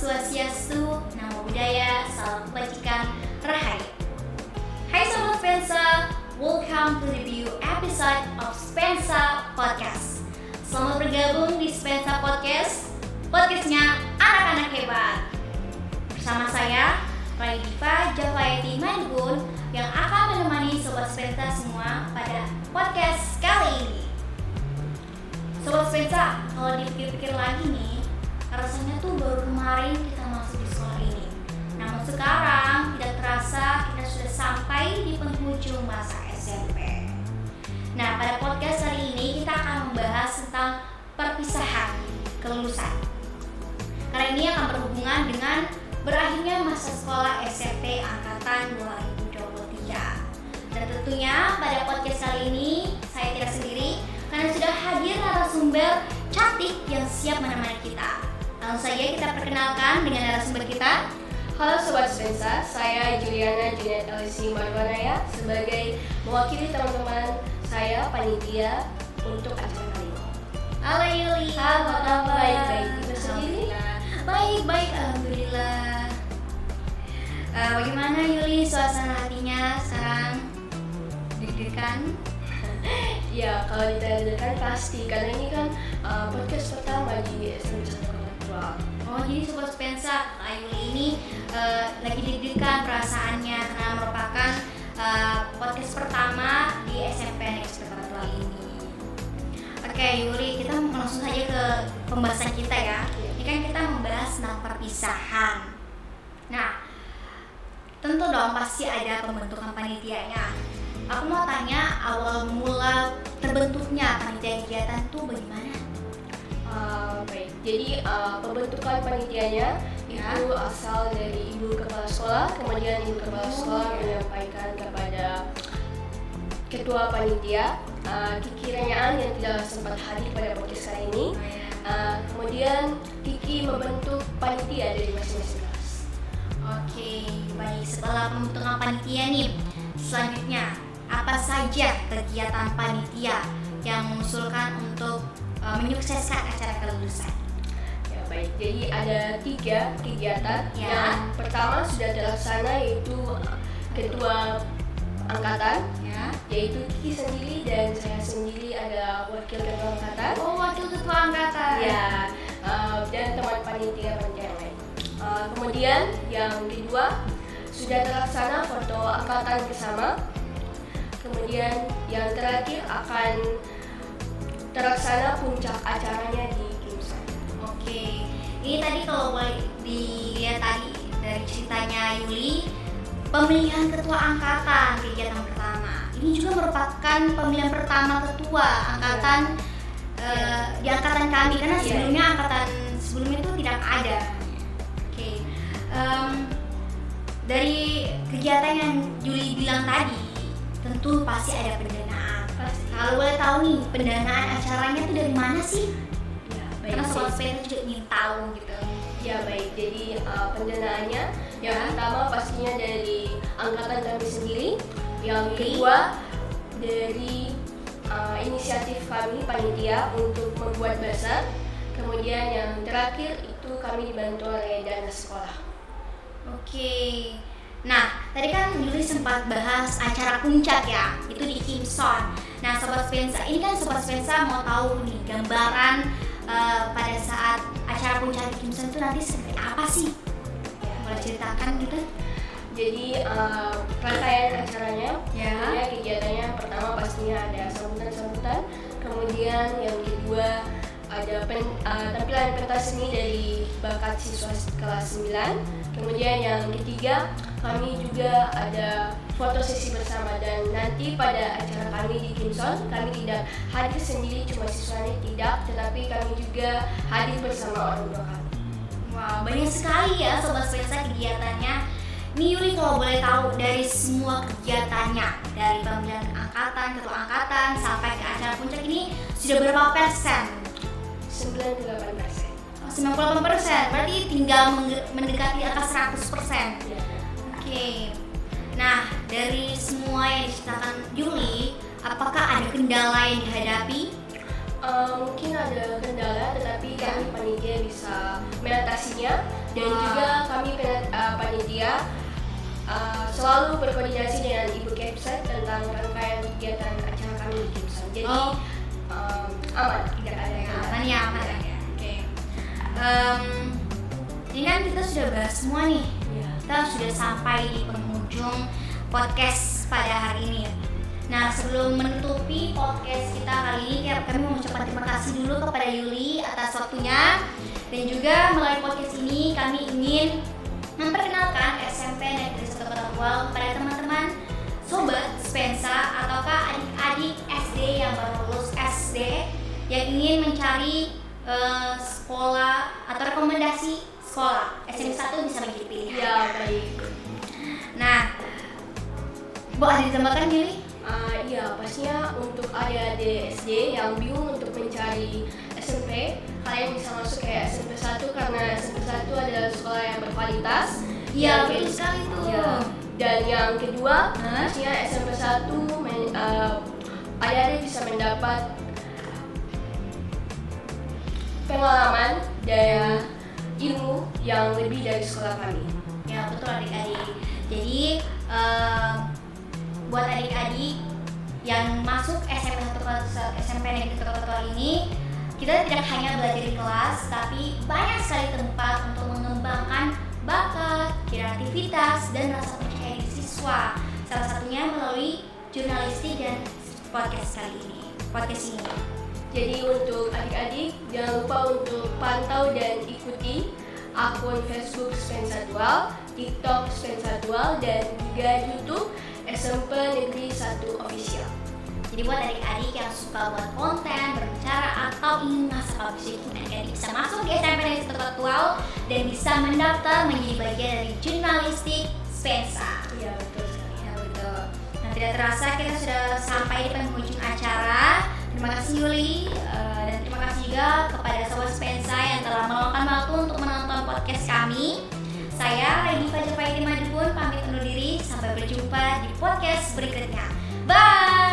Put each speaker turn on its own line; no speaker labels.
Swastiastu, Namo Buddhaya, Salam Kebajikan, Rahayu. Hai Sobat Spensa, welcome to the new episode of Spensa Podcast. Selamat bergabung di Spensa Podcast, podcastnya anak-anak hebat. Bersama saya, Rai Diva Javayati Mangun, yang akan menemani Sobat Spensa semua pada podcast kali ini. Sobat Spensa, kalau dipikir-pikir lagi nih, rasanya tuh baru kemarin kita masuk di sekolah ini. Namun sekarang tidak terasa kita sudah sampai di penghujung masa SMP. Nah, pada podcast hari ini kita akan membahas tentang perpisahan kelulusan. Karena ini akan berhubungan dengan berakhirnya masa sekolah SMP angkatan 2023. Dan tentunya pada podcast kali ini saya tidak sendiri, karena sudah hadir narasumber cantik yang siap menemani kita. Langsung saja kita perkenalkan dengan narasumber kita.
Halo Sobat Spensa, saya Juliana Junet Elisi Marwanaya sebagai mewakili teman-teman saya panitia untuk acara kali ini.
Halo Yuli.
Halo, apa kabar? Baik-baik.
Baik, alhamdulillah. Bagaimana Yuli suasana hatinya sekarang? Deg-degan?
Ya, kalau ditanya pasti, karena ini kan podcast pertama di SMP 1 Ketua.
Oh, jadi Sobat Spensa, Yuli ini lagi deg-degan perasaannya karena merupakan podcast pertama di SMP Next Ketua ini. Oke, Yuli, kita langsung saja ke pembahasan kita ya. Ini kan kita membahas tentang perpisahan. Nah, tentu dong pasti ada pembentukan panitianya. Aku mau tanya awal mula terbentuknya panitia kegiatan itu bagaimana?
Baik, jadi pembentukan panitianya itu asal dari Ibu Kepala Sekolah, kemudian Ibu Kepala Sekolah menyampaikan kepada Ketua Panitia Kiki Renyaan yang tidak sempat hadir pada podcast kali ini. Kemudian Kiki membentuk panitia dari masing-masing kelas.
Oke, baik. Setelah pembentukan panitia nih, selanjutnya apa saja kegiatan panitia yang mengusulkan untuk menyukseskan acara kelulusan?
Ya baik, jadi ada 3 kegiatan.
Ya.
Yang pertama sudah terlaksana yaitu Ketua Angkatan,
Ya.
yaitu Kiki sendiri dan saya sendiri ada Wakil Ketua Angkatan.
Oh, wakil ketua angkatan.
Ya, dan teman panitia yang lain. Kemudian yang kedua sudah terlaksana foto angkatan bersama. Kemudian yang terakhir akan terlaksana puncak acaranya di Kimsan.
Oke, ini tadi kalau boleh dilihat tadi dari ceritanya Yuli, pemilihan ketua angkatan kegiatan pertama. Ini juga merupakan pemilihan pertama ketua angkatan di angkatan kami, karena sebelumnya angkatan sebelumnya itu tidak ada. Oke, dari kegiatan yang Yuli bilang tadi, tentu pasti ada pendanaan. Kalau boleh tahu nih, pendanaan acaranya itu dari mana sih?
Ya,
Karena Sobat Spensa juga ingin tahu gitu.
Ya baik, jadi pendanaannya yang pertama pastinya dari angkatan kami sendiri, yang kedua dari inisiatif kami panitia untuk membuat bazar, kemudian yang terakhir itu kami dibantu oleh dana sekolah.
Oke. Nah, tadi kan Yuli sempat bahas acara puncak ya, itu di Kimson. Nah, Sobat Spensa, ini kan Sobat Spensa mau tahu nih gambaran pada saat acara puncak di Kimson itu nanti seperti apa sih? Boleh ceritakan gitu?
Jadi rangkaian acaranya,
Ya.
kegiatannya pertama pastinya ada sambutan-sambutan, kemudian yang kedua ada tampilan pentas seni dari bakat siswa kelas 9, kemudian yang ketiga kami juga ada foto sesi bersama, dan nanti pada acara kami di Kimson kami tidak hadir sendiri cuma siswanya tidak, tetapi kami juga hadir bersama orang tua kami.
Wah, banyak sekali ya Sobat Spensa kegiatannya. Nih Yuli, kalau boleh tahu dari semua kegiatannya, dari pemilihan angkatan, ketua angkatan, sampai ke acara puncak ini sudah berapa persen?
98%.
98%, berarti tinggal mendekati angka 100%.
Ya.
Oke. Nah, dari semua yang diceritakan Yuli, apakah ada kendala yang dihadapi?
Mungkin ada kendala, tetapi kami panitia bisa mengatasinya, dan juga kami panitia selalu berkoordinasi dengan Ibu Kepsat tentang rangkaian kegiatan acara kami di Kepsat. Jadi aman, tidak ada yang
aman ya. Oke. Ini kan kita sudah bahas semua nih. Kita sudah sampai di penghujung podcast pada hari ini ya. Nah, sebelum menutupi podcast kita kali ini, kami mengucapkan terima kasih dulu kepada Yuli atas waktunya. Dan juga melalui podcast ini kami ingin memperkenalkan SMP Negeri 1 Kota Tegal kepada teman-teman sobat Spensa ataukah adik-adik SD yang baru lulus SD yang ingin mencari sekolah atau rekomendasi sekolah. SMP 1 bisa menjadi pilihan.
Ya, baik.
Nah, Bu, ada ditambahkan Yuli?
Iya, pastinya untuk adik-adik SD yang bingung untuk mencari SMP, kalian bisa masuk ke SMP 1 karena SMP 1 adalah sekolah yang berkualitas.
Iya, betul sekali tuh.
Ya. Dan yang kedua, pastinya SMP 1 adik-adik bisa mendapat pengalaman dan ilmu yang lebih dari sekolah kami.
Ya, betul adik-adik. Jadi buat adik-adik yang masuk SMP Negeri 1 Kota Tegal ini, kita tidak hanya belajar di kelas, tapi banyak sekali tempat untuk mengembangkan bakat, kreativitas, dan rasa percaya diri siswa. Salah satunya melalui jurnalistik dan podcast ini.
Jadi untuk adik-adik, jangan lupa untuk pantau dan ikuti akun Facebook Spensa Dual, TikTok Spensa Dual, dan juga YouTube SMP Negeri 1 Official.
Jadi buat adik-adik yang suka buat konten, berbicara, atau ingin masa publishing, adik-adik bisa masuk di SMP Negeri 1 Kota Tegal dan bisa mendaftar menjadi bagian dari jurnalistik Spensa.
Iya, betul sekali.
Ya, betul. Nah, tidak terasa kita sudah sampai di penghujung acara. Terima kasih Yuli, dan terima kasih juga kepada sobat Spensa yang telah meluangkan waktu untuk menonton podcast kami. Saya Lady Fajar Faidi Madipun pamit undur diri. Sampai berjumpa di podcast berikutnya. Bye.